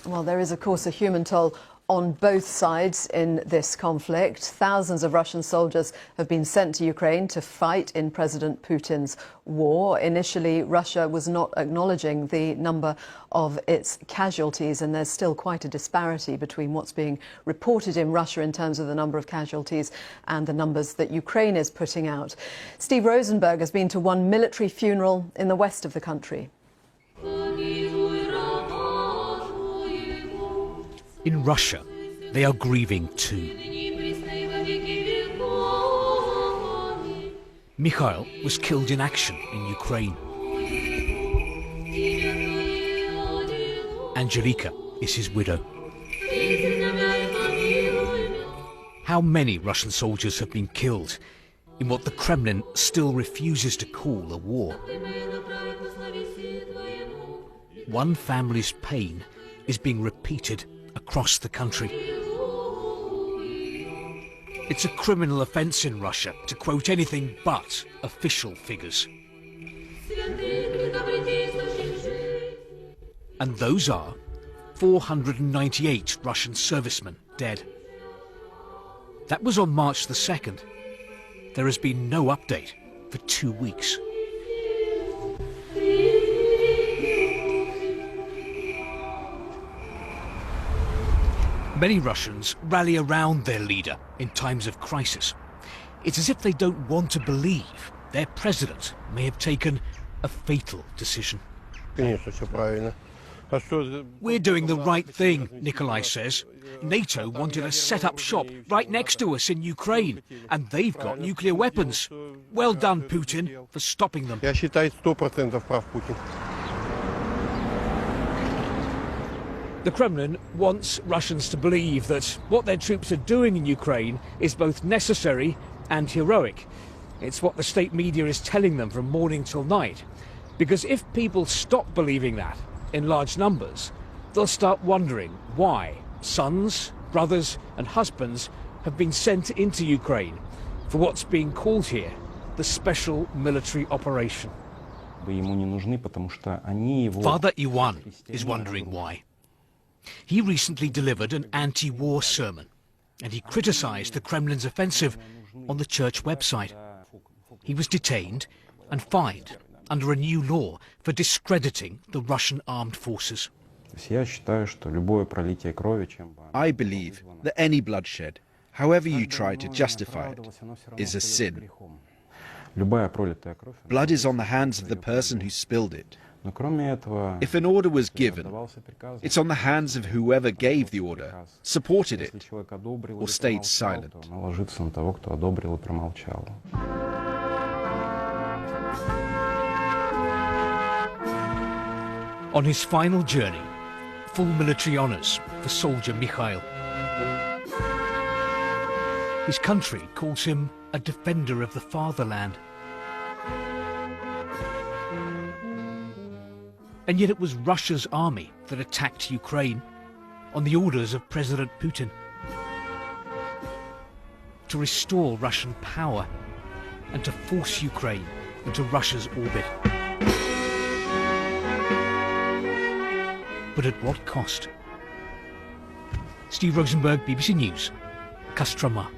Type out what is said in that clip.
Well, there is, of course, a human toll on both sides in this conflict. Thousands of Russian soldiers have been sent to Ukraine to fight in President Putin's war. Initially, Russia was not acknowledging the number of its casualties, and there's still quite a disparity between what's being reported in Russia in terms of the number of casualties and the numbers that Ukraine is putting out. Steve Rosenberg has been to one military funeral in the west of the country. In Russia, they are grieving too. Mikhail was killed in action in Ukraine. Angelika is his widow. How many Russian soldiers have been killed in what the Kremlin still refuses to call a war? One family's pain is being repeated across the country. It's a criminal offence in Russia to quote anything but official figures. And those are 498 Russian servicemen dead. That was on March the 2nd. There has been no update for 2 weeks. Many Russians rally around their leader in times of crisis. It's as if they don't want to believe their president may have taken a fatal decision. We're doing the right thing, Nikolai says. NATO wanted to set up shop right next to us in Ukraine, and they've got nuclear weapons. Well done, Putin, for stopping them. The Kremlin wants Russians to believe that what their troops are doing in Ukraine is both necessary and heroic. It's what the state media is telling them from morning till night. Because if people stop believing that in large numbers, they'll start wondering why sons, brothers and husbands have been sent into Ukraine for what's being called here the special military operation. Father Iwan is wondering why. He recently delivered an anti-war sermon, and he criticised the Kremlin's offensive on the church website. He was detained and fined under a new law for discrediting the Russian armed forces. I believe that any bloodshed, however you try to justify it, is a sin. Blood is on the hands of the person who spilled it. If an order was given, it's on the hands of whoever gave the order, supported it, or stayed silent. On his final journey, full military honours for soldier Mikhail. His country calls him a defender of the fatherland. And yet it was Russia's army that attacked Ukraine on the orders of President Putin to restore Russian power and to force Ukraine into Russia's orbit. But at what cost? Steve Rosenberg, BBC News, Kostroma.